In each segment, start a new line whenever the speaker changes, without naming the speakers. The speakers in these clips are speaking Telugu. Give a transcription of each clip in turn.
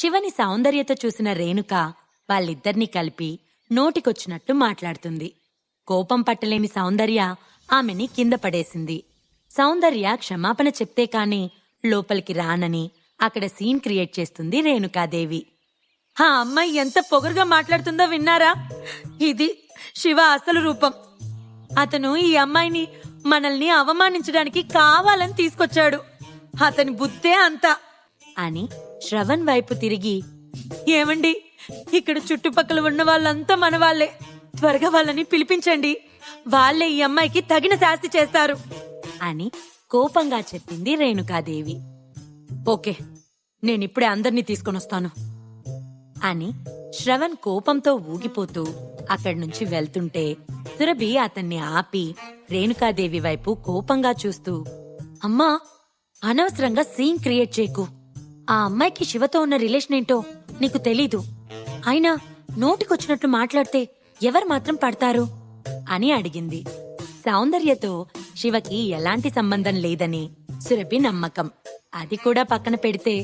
శివని సౌందర్యతో చూసిన రేణుక వాళ్ళిద్దర్నీ కలిపి నోటికొచ్చినట్టు మాట్లాడుతుంది. కోపం పట్టలేని సౌందర్య ఆమెని కింద పడేసింది. సౌందర్య క్షమాపణ చెప్తే కాని లోపలికి రానని అక్కడ సీన్ క్రియేట్ చేస్తుంది రేణుకాదేవి. ఆ అమ్మాయి ఎంత పొగరుగా మాట్లాడుతుందో విన్నారా? ఇది శివ అసలు రూపం. అతను ఈ అమ్మాయిని మనల్ని అవమానించడానికి కావాలని తీసుకొచ్చాడు. అతని బుద్ధే అంతా అని శ్రవణ్ వైపు తిరిగి, ఏమండి, ఇక్కడ చుట్టుపక్కల ఉన్న వాళ్ళంతా మన వాళ్లే, త్వరగా వాళ్ళని పిలిపించండి, వాళ్లే ఈ అమ్మాయికి తగిన శాస్తి చేస్తారు అని కోపంగా చెప్పింది రేణుకాదేవి. ఓకే, నేనిప్పుడే అందర్నీ తీసుకొనొస్తాను అని శ్రవణ్ కోపంతో ఊగిపోతూ అక్కడి నుంచి వెళ్తుంటే సురభి అతన్ని ఆపి రేణుకాదేవి వైపు కోపంగా చూస్తూ, అమ్మా, అనవసరంగా సీన్ క్రియేట్ చేయకు. ఆ అమ్మాయికి శివతో ఉన్న రిలేషన్ ఏంటో నీకు తెలీదు. అయినా నోటికొచ్చినట్లు మాట్లాడితే ఎవరు మాత్రం పడతారు అని అడిగింది. సౌందర్యతో శివకి ఎలాంటి సంబంధం లేదని సురభి నమ్మకం. అది కూడా పక్కన పెడితే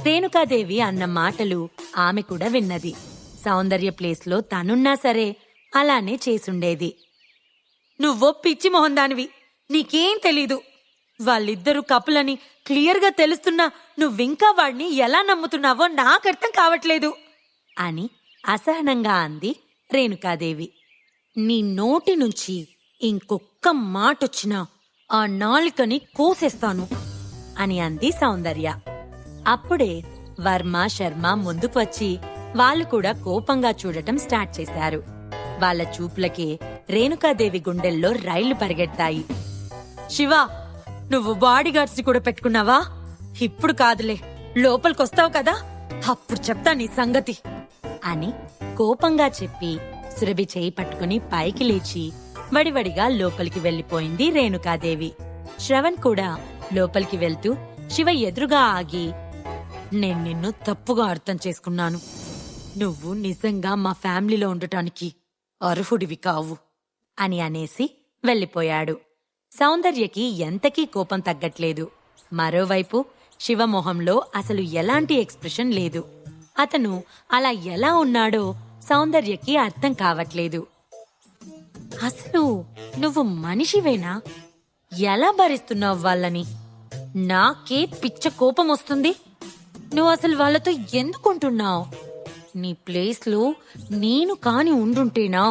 రేణుకాదేవి అన్న మాటలు ఆమె కూడా విన్నది. సౌందర్య ప్లేస్లో తనున్నా సరే అలానే చేసుండేది. నువ్వో పిచ్చి మొహందానివి, నీకేం తెలీదు. వాళ్ళిద్దరూ కపులని క్లియర్గా తెలుస్తున్నా నువ్వింకా వాడిని ఎలా నమ్ముతున్నావో నాకర్థం కావట్లేదు అని అసహనంగా అంది రేణుకాదేవి. నీ నోటి నుంచి ఇంకొక్క మాటొచ్చినా ఆ నాలుకని కోసేస్తాను అని అంది సౌందర్య. అప్పుడే వర్మ, శర్మ ముందుకు వచ్చి వాళ్ళు కూడా కోపంగా చూడటం స్టార్ట్ చేశారు. వాళ్ళ చూపులకే రేణుకాదేవి గుండెల్లో రైళ్లు పరిగెడతాయి. శివ, నువ్వు బాడీగార్డ్స్ ని కూడా పెట్టుకున్నావా? ఇప్పుడు కాదులే, లోపలికొస్తావు కదా, అప్పుడు చెప్తా నీ సంగతి అని కోపంగా చెప్పి సురభి చేయి పట్టుకుని పైకి లేచి వడివడిగా లోపలికి వెళ్లిపోయింది రేణుకాదేవి. శ్రవణ్ కూడా లోపలికి వెళ్తూ శివ ఎదురుగా ఆగి, నేను నిన్ను తప్పుగా అర్థం చేసుకున్నాను. నువ్వు నిజంగా మా ఫ్యామిలీలో ఉండటానికి అర్హుడివి కావు అని అనేసి వెళ్లిపోయాడు. సౌందర్యకి ఎంతకీ కోపం తగ్గట్లేదు. మరోవైపు శివమొహంలో అసలు ఎలాంటి ఎక్స్ప్రెషన్ లేదు. అతను అలా ఎలా ఉన్నాడో సౌందర్యకి అర్థం కావట్లేదు. అసలు నువ్వు మనిషివేనా? ఎలా భరిస్తున్నావు వాళ్ళని? నాకే పిచ్చ కోపం వస్తుంది. నువ్వు అసలు వాళ్ళతో ఎందుకుంటున్నావు? నీ ప్లేస్లో నేను కాని ఉండుంటేనా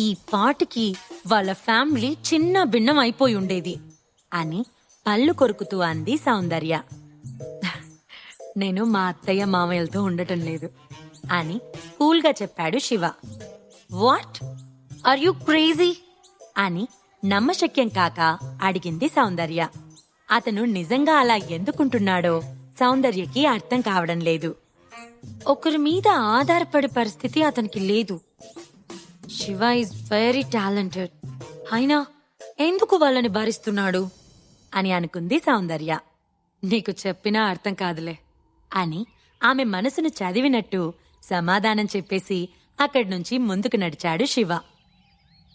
ఈ పాటికి వాళ్ళ ఫ్యామిలీ చిన్న భిన్నం అయిపోయి ఉండేది అని పళ్ళు కొరుకుతూ అంది సౌందర్య. నేను మా అత్తయ్య మామయ్యలతో ఉండటం లేదు అని కూల్గా చెప్పాడు Shiva. What, are you crazy అని నమ్మశక్యం కాక అడిగింది సౌందర్య. అతను నిజంగా అలా ఎందుకుంటున్నాడో సౌందర్యకి అర్థం కావడం లేదు. ఒకరి మీద ఆధారపడే పరిస్థితి అతనికి లేదు. శివ ఈజ్ వెరీ టాలెంటెడ్, అయినా ఎందుకు వాళ్ళని భరిస్తున్నాడు అని అనుకుంది సౌందర్య. నీకు చెప్పినా అర్థం కాదులే అని ఆమె మనసును చదివినట్టు సమాధానం చెప్పేసి అక్కడి నుంచి ముందుకు నడిచాడు శివ.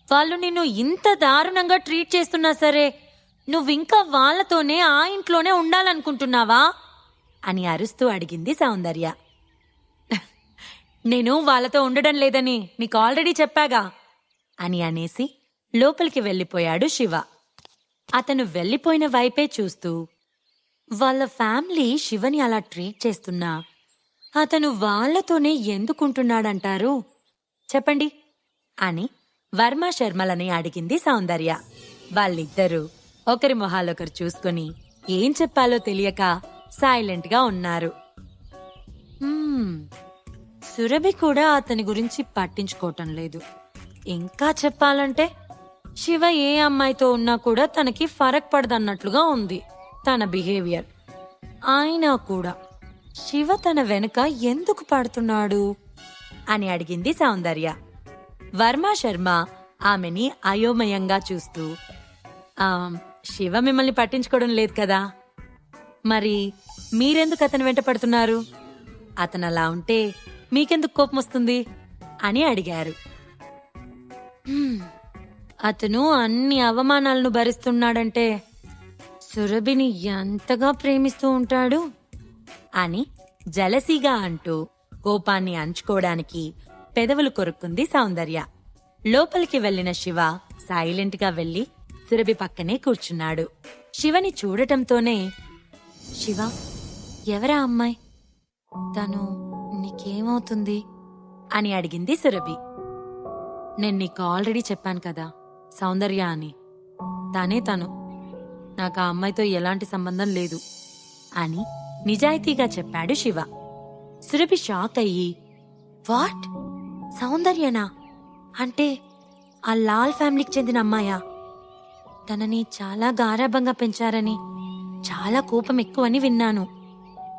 వాళ్ళు నిన్ను ఇంత దారుణంగా ట్రీట్ చేస్తున్నా సరే నువ్వింకా వాళ్లతోనే ఆ ఇంట్లోనే ఉండాలనుకుంటున్నావా అని అరుస్తూ అడిగింది సౌందర్య. నేను వాళ్ళతో ఉండడం లేదని నీకు ఆల్రెడీ చెప్పాగా అని అనేసి లోపలికి వెళ్లిపోయాడు శివ. అతను వెళ్లిపోయిన వైపే చూస్తూ, వాళ్ళ ఫ్యామిలీ శివని అలా ట్రీట్ చేస్తున్నా అతను వాళ్లతోనే ఎందుకుంటున్నాడంటారు చెప్పండి అని వర్మ, శర్మలని అడిగింది సౌందర్య. వాళ్ళిద్దరూ ఒకరి మొహాలొకరు చూసుకుని ఏం చెప్పాలో తెలియక సైలెంట్ గా ఉన్నారు. సురభి కూడా అతని గురించి పట్టించుకోవటం లేదు. ఇంకా చెప్పాలంటే శివ ఏ అమ్మాయితో ఉన్నా కూడా తనకి ఫరక్ పడదన్నట్లుగా ఉంది తన బిహేవియర్. అయినా కూడా శివ తన వెనుక ఎందుకు పడుతున్నాడు అని అడిగింది సౌందర్య. వర్మ, శర్మ ఆమెని అయోమయంగా చూస్తూ, శివ మిమ్మల్ని పట్టించుకోవడం లేదు కదా, మరి మీరెందుకు అతని వెంట పడుతున్నారు? అతను అలా ఉంటే మీకెందుకు కోపం వస్తుంది అని అడిగారు. అతను అన్ని అవమానాలను భరిస్తున్నాడంటే సురభిని ఎంతగా ప్రేమిస్తూ ఉంటాడు అని జలసీగా అంటూ కోపాన్ని అణచుకోవడానికి పెదవులు కొరుక్కుంది సౌందర్య. లోపలికి వెళ్లిన శివ సైలెంట్ గా వెళ్లి సురభి పక్కనే కూర్చున్నాడు. శివని చూడటంతోనే, శివ, ఎవరా అమ్మాయి? తను నీకేమవుతుంది అని అడిగింది సురభి. నేను నీకు ఆల్రెడీ చెప్పాను కదా, సౌందర్య అని. తను. నాకు ఆ అమ్మాయితో ఎలాంటి సంబంధం లేదు అని నిజాయితీగా చెప్పాడు శివ. సురభి షాక్ అయ్యి, వాట్? సౌందర్యనా? అంటే ఆ లాల్ ఫ్యామిలీకి చెందిన అమ్మాయా? తనని చాలా గారాబంగా పెంచారని, చాలా కోపం ఎక్కువని విన్నాను.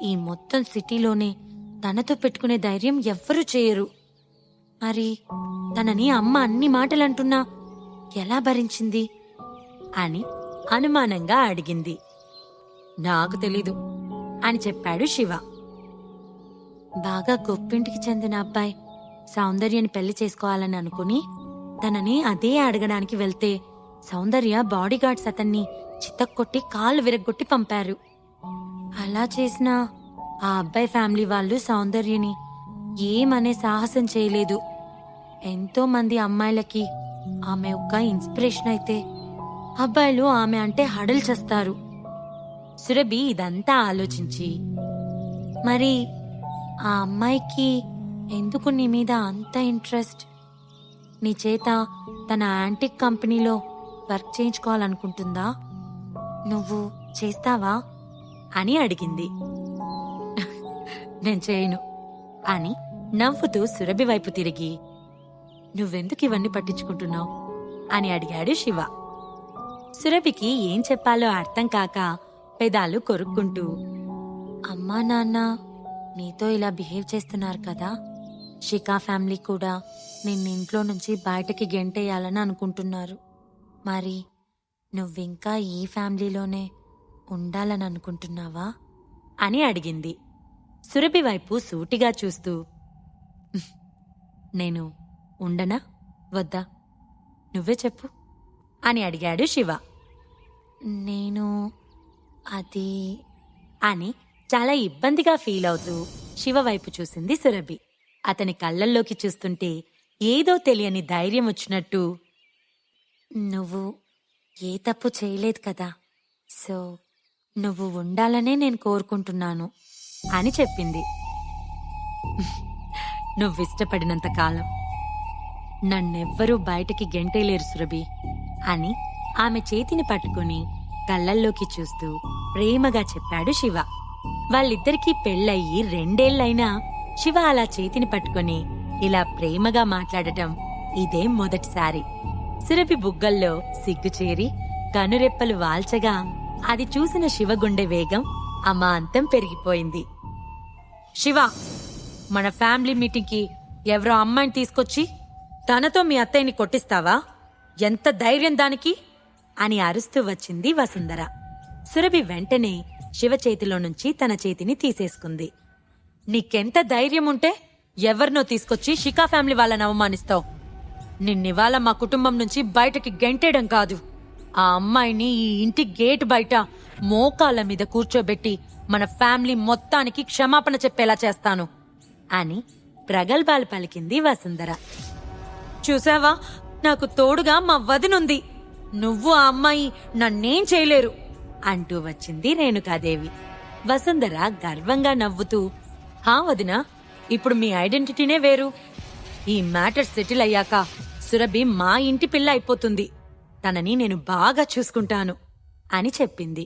ఈ మొత్తం సిటీలోనే తనతో పెట్టుకునే ధైర్యం ఎవ్వరూ చేయరు. మరి తనని అమ్మ అన్ని మాటలంటున్నా ఎలా భరించింది అని అనుమానంగా అడిగింది. నాకు తెలీదు అని చెప్పాడు శివ. బాగా గొప్పింటికి చెందిన అబ్బాయి సౌందర్యని పెళ్లి చేసుకోవాలని అనుకుని తనని అదే అడగడానికి వెళ్తే సౌందర్య బాడీగార్డ్స్ అతన్ని చితక్కొట్టి కాళ్ళు విరగ్గొట్టి పంపారు. అలా చేసినా ఆ అబ్బాయి ఫ్యామిలీ వాళ్ళు సౌందర్యని ఏమనే సాహసం చేయలేదు. ఎంతో మంది అమ్మాయిలకి ఆమె ఒక ఇన్స్పిరేషన్ అయితే అబ్బాయిలు ఆమె అంటే హడలు చేస్తారు. సురభి ఇదంతా ఆలోచించి, మరి ఆ అమ్మాయికి ఎందుకు నీ మీద అంత ఇంట్రెస్ట్? నీ చేత తన యాంటిక్ కంపెనీలో వర్క్ చేయించుకోవాలనుకుంటుందా? నువ్వు చేస్తావా అని అడిగింది. నేను చేయను అని నవ్వుతూ సురభి వైపు తిరిగి, నువ్వెందుకు ఇవన్నీ పట్టించుకుంటున్నావు అని అడిగాడు శివ. సురభికి ఏం చెప్పాలో అర్థం కాక పెదాలు కొరుక్కుంటూ, అమ్మా నాన్న నీతో ఇలా బిహేవ్ చేస్తున్నారు కదా, శిఖా ఫ్యామిలీ కూడా నిన్నింట్లో నుంచి బయటకి గెంటేయాలని అనుకుంటున్నారు. మరి నువ్వింకా ఈ ఫ్యామిలీలోనే ఉండాలని అనుకుంటున్నావా అని అడిగింది. సురభి వైపు సూటిగా చూస్తూ, నేను ఉండనా వద్దా నువ్వే చెప్పు అని అడిగాడు శివ. నేను అది అని చాలా ఇబ్బందిగా ఫీల్ అవుతూ శివ వైపు చూసింది సురభి. అతని కళ్ళల్లోకి చూస్తుంటే ఏదో తెలియని ధైర్యం వచ్చినట్టు, నువ్వు ఏ తప్పు చేయలేదు కదా, సో నువ్వు ఉండాలనే నేను కోరుకుంటున్నాను అని చెప్పింది. నువ్విష్టపడినంత కాలం నన్నెవ్వరూ బయటికి గెంటేలేరు సురభి అని ఆమె చేతిని పట్టుకుని కళ్ళల్లోకి చూస్తూ ప్రేమగా చెప్పాడు శివ. వాళ్ళిద్దరికీ పెళ్ళయి 2 ఏళ్లైనా శివ అలా చేతిని పట్టుకుని ఇలా ప్రేమగా మాట్లాడటం ఇదే మొదటిసారి. సురభి బుగ్గల్లో సిగ్గుచేరి కనురెప్పలు వాల్చగా అది చూసిన శివ గుండె వేగం అమాంతం పెరిగిపోయింది. శివ, మన ఫ్యామిలీ మీటింగ్కి ఎవరో అమ్మాయిని తీసుకొచ్చి తనతో మీ అత్తయ్యని కొట్టిస్తావా? ఎంత ధైర్యం దానికి అని అరుస్తూ వచ్చింది వసుంధర. సురభి వెంటనే శివ చేతిలో నుంచి తన చేతిని తీసేసుకుంది. నీకెంత ధైర్యం ఉంటే ఎవరినో తీసుకొచ్చి శిఖా ఫ్యామిలీ వాళ్ళని అవమానిస్తావు? నిన్నివాళ మా కుటుంబం నుంచి బయటకి గెంటేయడం కాదు, ఆ అమ్మాయిని ఈ ఇంటి గేట్ బయట మోకాళ్ళ మీద కూర్చోబెట్టి మన ఫ్యామిలీ మొత్తానికి క్షమాపణ చెప్పేలా చేస్తాను అని ప్రగల్భాలు పలికింది వసుంధర. చూసావా, నాకు తోడుగా మా వదినుంది, నువ్వు ఆ అమ్మాయి నన్నేం చేయలేరు అంటూ వచ్చింది రేణుకాదేవి. వసుంధర గర్వంగా నవ్వుతూ, హా వదినా, ఇప్పుడు మీ ఐడెంటిటీనే వేరు. ఈ మ్యాటర్ సెటిల్ అయ్యాక సురభి మా ఇంటి పిల్ల అయిపోతుంది, తనని నేను బాగా చూసుకుంటాను అని చెప్పింది.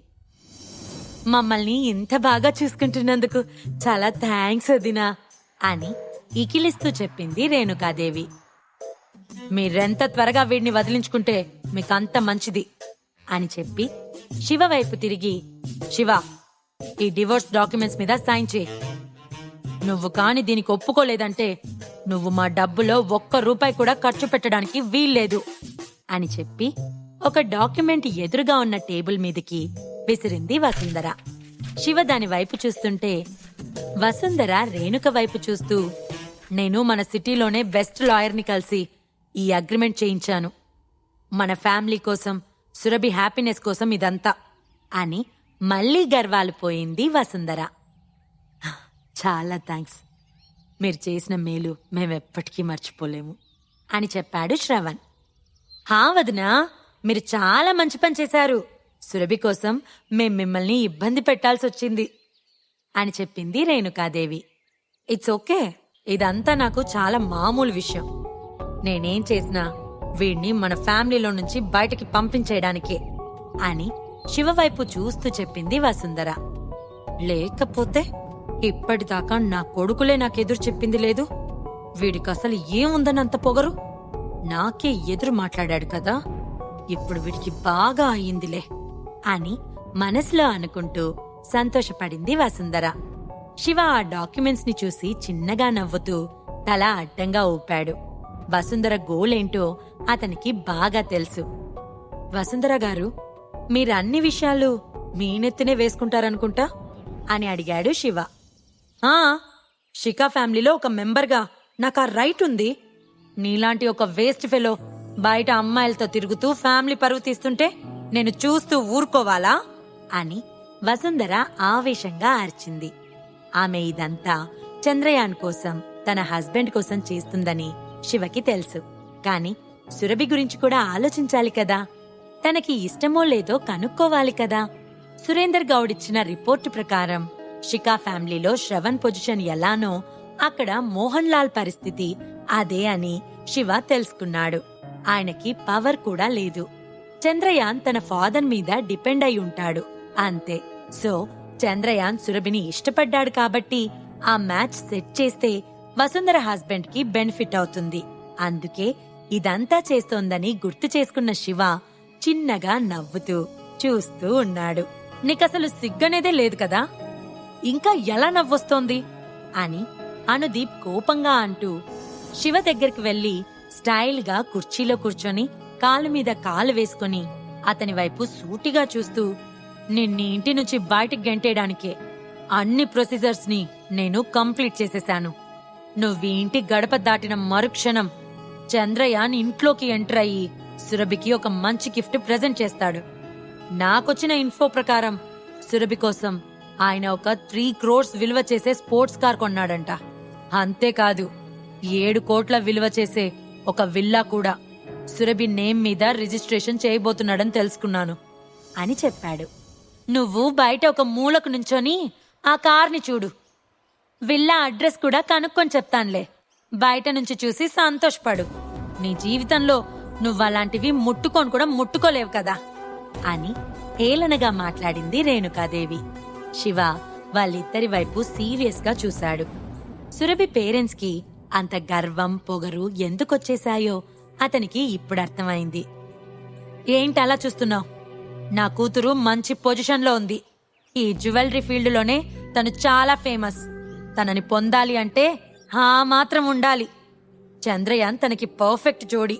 మమ్మల్ని ఇంత బాగా చూసుకుంటున్నందుకు చాలా థ్యాంక్స్ వదినా అని ఇకిలిస్తూ చెప్పింది రేణుకాదేవి. మీరెంత త్వరగా వీడిని వదిలించుకుంటే మీకంత మంచిది అని చెప్పి శివ వైపు తిరిగి, శివ, ఈ డివోర్స్ డాక్యుమెంట్స్ మీద సైన్ చేయి. నువ్వు కాని దీనికి ఒప్పుకోలేదంటే నువ్వు మా డబ్బులో 1 రూపాయి కూడా ఖర్చు పెట్టడానికి వీల్లేదు అని చెప్పి ఒక డాక్యుమెంట్ ఎదురుగా ఉన్న టేబుల్ మీదకి విసిరింది వసుంధర. శివ దాని వైపు చూస్తుంటే వసుంధర రేణుక వైపు చూస్తూ, నేను మన సిటీలోనే బెస్ట్ లాయర్ని కలిసి ఈ అగ్రిమెంట్ చేయించాను. మన ఫ్యామిలీ కోసం, సురభి హ్యాపీనెస్ కోసం ఇదంతా అని మళ్లీ గర్వాలు పోయింది వసుంధర. చాలా థ్యాంక్స్. మీరు చేసిన మేలు మేమెప్పటికీ మర్చిపోలేము అని చెప్పాడు శ్రవణ్. హా వదినా, మీరు చాలా మంచి పని చేశారు. సురభి కోసం మేం మిమ్మల్ని ఇబ్బంది పెట్టాల్సొచ్చింది అని చెప్పింది రేణుకాదేవి. ఇట్స్ ఓకే, ఇదంతా నాకు చాలా మామూలు విషయం. నేనేం చేసినా వీడిని మన ఫ్యామిలీలో నుంచి బయటికి పంపించేయడానికే అని శివవైపు చూస్తూ చెప్పింది వసుంధర. లేకపోతే ఇప్పటిదాకా నా కొడుకులే నాకెదురు చెప్పింది లేదు. వీడికసలు ఏముందనంత పొగరు. నాకే ఎదురు మాట్లాడాడు కదా, ఇప్పుడు వీడికి బాగా అయ్యిందిలే అని మనసులో అనుకుంటూ సంతోషపడింది వసుంధర. శివ ఆ డాక్యుమెంట్స్ ని చూసి చిన్నగా నవ్వుతూ తల అడ్డంగా ఊపాడు. వసుంధర గోలేంటో అతనికి బాగా తెలుసు. వసుంధర గారు, మీరన్ని విషయాలు మీ నెత్తినే వేసుకుంటారనుకుంటా అని అడిగాడు శివ. శిఖా ఫ్యామిలీలో ఒక మెంబర్గా నాకు ఆ రైట్ ఉంది. నీలాంటి ఒక వేస్ట్ ఫెలో బయట అమ్మాయిలతో తిరుగుతూ ఫ్యామిలీ పరువు తీస్తుంటే నేను చూస్తూ ఊరుకోవాలా అని వసుంధర ఆవేశంగా అరిచింది. ఆమె ఇదంతా చంద్రయాన్ కోసం, తన హస్బెండ్ కోసం చేస్తుందని శివకి తెలుసు. కాని సురభి గురించి కూడా ఆలోచించాలి కదా. తనకి ఇష్టమో లేదో కనుక్కోవాలి కదా. సురేందర్ గౌడిచ్చిన రిపోర్టు ప్రకారం శిఖా ఫ్యామిలీలో శ్రవణ్ పొజిషన్ ఎలానో అక్కడ మోహన్ లాల్ పరిస్థితి అదే అని శివ తెలుసుకున్నాడు. ఆయనకి పవర్ కూడా లేదు. చంద్రయాన్ తన ఫాదర్ మీద డిపెండ్ అయి ఉంటాడు అంతే. సో చంద్రయాన్ సురభిని ఇష్టపడ్డాడు కాబట్టి ఆ మ్యాచ్ సెట్ చేస్తే వసుంధర హస్బెండ్ కి బెనిఫిట్ అవుతుంది. అందుకే ఇదంతా చేస్తోందని గుర్తు చేసుకున్న శివ చిన్నగా నవ్వుతూ చూస్తూ ఉన్నాడు. నీకసలు సిగ్గనేదే లేదు కదా, ఇంకా ఎలా నవ్వొస్తోంది అని అనుదీప్ కోపంగా అంటూ శివ దగ్గరికి వెళ్లి స్టైల్ గా కుర్చీలో కూర్చొని కాలు మీద కాలు వేసుకుని అతని వైపు సూటిగా చూస్తూ, నిన్ని ఇంటి నుంచి బయటకు గెంటేయడానికే అన్ని ప్రొసీజర్స్ ని నేను కంప్లీట్ చేసేశాను. నువ్వు ఇంటి గడప దాటిన మరుక్షణం చంద్రయాన్ ఇంట్లోకి ఎంటర్ అయ్యి సురభికి ఒక మంచి గిఫ్ట్ ప్రెజెంట్ చేస్తాడు. నాకొచ్చిన ఇన్ఫో ప్రకారం సురభి కోసం ఆయన ఒక 3 crores విలువ చేసే స్పోర్ట్స్ కార్ కొన్నాడంట. అంతేకాదు 7 కోట్ల విలువ చేసే ఒక విల్లా కూడా సురభి నేమ్ మీద రిజిస్ట్రేషన్ చేయబోతున్నాడని తెలుసుకున్నాను అని చెప్పాడు. నువ్వు బయట ఒక మూలకు నుంచొని ఆ కార్ని చూడు. విల్లా అడ్రస్ కూడా కనుక్కొని చెప్తానులే. బయట నుంచి చూసి సంతోషపడు. నీ జీవితంలో నువ్వలాంటివి ముట్టుకొని కూడా ముట్టుకోలేవు కదా అని హేళనగా మాట్లాడింది రేణుకాదేవి. శివ వాళ్ళిద్దరి వైపు సీరియస్ గా చూశాడు. సురభి పేరెంట్స్ కి అంత గర్వం పొగరు ఎందుకొచ్చేశాయో అతనికి ఇప్పుడు అర్థమైంది. ఏంటలా చూస్తున్నావు? నా కూతురు మంచి పొజిషన్లో ఉంది. ఈ జ్యువెలరీ ఫీల్డ్లోనే తను చాలా ఫేమస్. తనని పొందాలి అంటే ఆ మాత్రం ఉండాలి. చంద్రయాన్ తనకి పర్ఫెక్ట్ జోడి.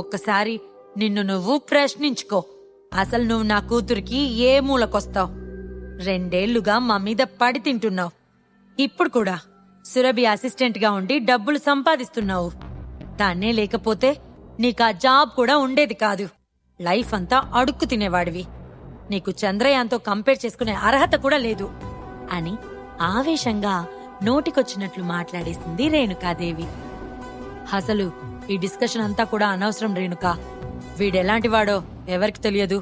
ఒక్కసారి నిన్ను నువ్వు ప్రశ్నించుకో. అసలు నువ్వు నా కూతురికి ఏ మూలకొస్తావు? 2 ఏళ్లుగా మా మీద పడి తింటున్నావు. ఇప్పుడు కూడా సురభి అసిస్టెంట్ గా ఉండి డబ్బులు సంపాదిస్తున్నావు. తానే లేకపోతే నీకా జాబ్ కూడా ఉండేది కాదు. లైఫ్ అంతా అడుక్కు తినేవాడివి. నీకు చంద్రయాన్తో కంపేర్ చేసుకునే అర్హత కూడా లేదు అని ఆవేశంగా నోటికొచ్చినట్లు మాట్లాడేసింది రేణుకాదేవి. అసలు ఈ డిస్కషన్ అంతా కూడా అనవసరం రేణుకా. వీడెలాంటివాడో ఎవరికి తెలియదు.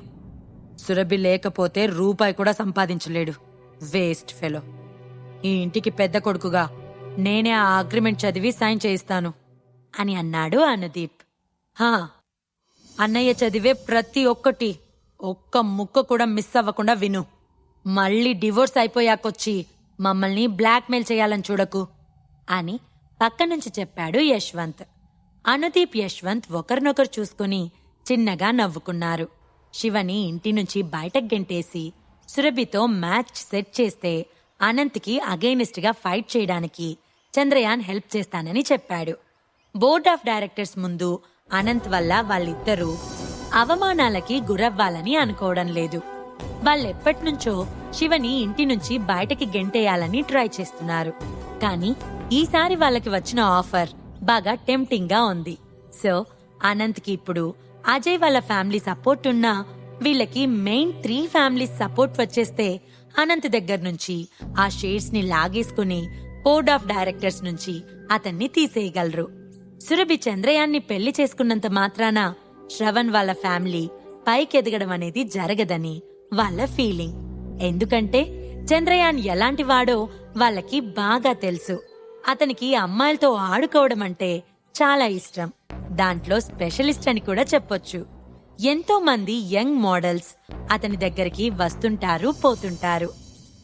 సురభి లేకపోతే రూపాయి కూడా సంపాదించలేడు. Waste fellow. ఈ ఇంటికి పెద్ద కొడుకుగా నేనే ఆ అగ్రిమెంట్ చదివి సైన్ చేయిస్తాను అని అన్నాడు అనుదీప్. అన్నయ్య చదివే ప్రతి ఒక్కటి ఒక్క ముక్క కూడా మిస్ అవ్వకుండా విను. మళ్ళీ డివోర్స్ అయిపోయాకొచ్చి మమ్మల్ని బ్లాక్మెయిల్ చేయాలని చూడకు అని పక్కనుంచి చెప్పాడు యశ్వంత్. అనుదీప్, యశ్వంత్ ఒకరినొకరు చూసుకుని చిన్నగా నవ్వుకున్నారు. శివని ఇంటి నుంచి బయటకు గెంటేసి సురభితో మ్యాచ్ సెట్ చేస్తే అనంత్కి అగైనిస్ట్ గా ఫైట్ చేయడానికి చంద్రయాన్ హెల్ప్ చేస్తానని చెప్పాడు. బోర్డ్ ఆఫ్ డైరెక్టర్స్ ముందు అనంత్ వల్ల వాళ్ళిద్దరూ అవమానాలకి గురవ్వాలని అనుకోవడం లేదు. వాళ్ళెప్పటినుంచో శివని ఇంటి నుంచి బయటకి గెంటేయాలని ట్రై చేస్తున్నారు. కానీ ఈసారి వాళ్ళకి వచ్చిన ఆఫర్ బాగా టెంప్టింగ్ గా ఉంది. సో అనంత్కి ఇప్పుడు అజయ్ వాళ్ళ ఫ్యామిలీ సపోర్ట్ ఉన్నా వీళ్ళకి మెయిన్ 3 ఫ్యామిలీస్ సపోర్ట్ వచ్చేస్తే అనంత్ దగ్గర నుంచి ఆ షేర్స్ ని లాగేసుకుని బోర్డ్ ఆఫ్ డైరెక్టర్స్ నుంచి అతన్ని తీసేయగలరు. సురభి చంద్రయాన్ని పెళ్లి చేసుకున్నంత మాత్రాన శ్రవణ్ వాళ్ళ ఫ్యామిలీ పైకెదగడం అనేది జరగదని వాళ్ళ ఫీలింగ్. ఎందుకంటే చంద్రయాన్ ఎలాంటి వాడో వాళ్ళకి బాగా తెలుసు. అతనికి అమ్మాయిలతో ఆడుకోవడం అంటే చాలా ఇష్టం. దాంట్లో స్పెషలిస్ట్ అని కూడా చెప్పొచ్చు. ఎంతో మంది యంగ్ మోడల్స్ అతని దగ్గరికి వస్తుంటారు, పోతుంటారు.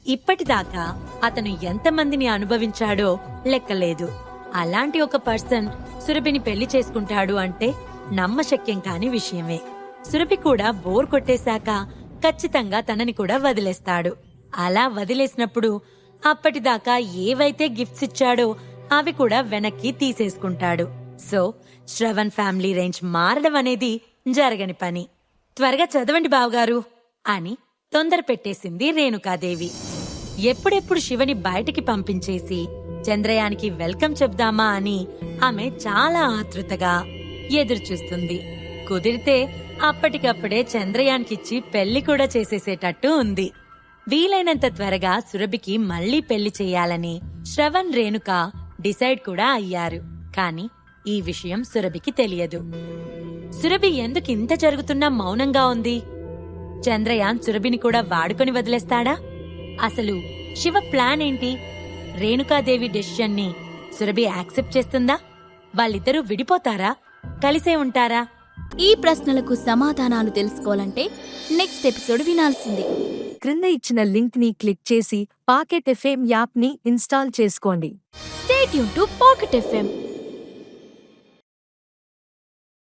ఇప్పటిదాకా అతను ఎంతమందిని అనుభవించాడో లెక్కలేదు. అలాంటి ఒక పర్సన్ సురభిని పెళ్లి చేసుకుంటాడు అంటే నమ్మశక్యం కాని విషయమే. సురభి కూడా బోర్ కొట్టేశాక ఖచ్చితంగా తనని కూడా వదిలేస్తాడు. అలా వదిలేసినప్పుడు అప్పటిదాకా ఏవైతే గిఫ్ట్స్ ఇచ్చాడో అవి కూడా వెనక్కి తీసేసుకుంటాడు. సో శ్రవణ్ ఫ్యామిలీ రేంజ్ మారడం అనేది జరగని పని. త్వరగా చదవండి బావగారు అని తొందర పెట్టేసింది రేణుకాదేవి. ఎప్పుడెప్పుడు శివని బయటికి పంపించేసి చంద్రయానికి వెల్కమ్ చెప్దామా అని ఆమె చాలా ఆతృతగా ఎదురుచూస్తుంది. కుదిరితే అప్పటికప్పుడే చంద్రయాన్కిచ్చి పెళ్లి కూడా చేసేసేటట్టు ఉంది. వీలైనంత త్వరగా సురభికి మళ్లీ పెళ్లి చెయ్యాలని శ్రవణ్, రేణుక డిసైడ్ కూడా అయ్యారు. కాని ఈ విషయం సురభికి తెలియదు. సురభి ఎందుకు ఇంత జరుగుతున్నా మౌనంగా ఉంది? చంద్రయాన్ సురభిని కూడా వాడుకొని వదిలేస్తాడా? అసలు శివ ప్లాన్ ఏంటి? రేణుకాదేవి డెసిషన్ ని సురభి యాక్సెప్ట్ చేస్తుందా? వాళ్ళిద్దరూ విడిపోతారా? కలిసే ఉంటారా?
ఈ ప్రశ్నలకు సమాధానాలు తెలుసుకోవాలంటే నెక్స్ట్ ఎపిసోడ్ వినాల్సిందే.
క్రింద ఇచ్చిన లింక్ ని క్లిక్ చేసి పాకెట్ ఎఫ్ఎం యాప్ ని ఇన్స్టాల్ చేసుకోండి.
Stay tune to pocket FM.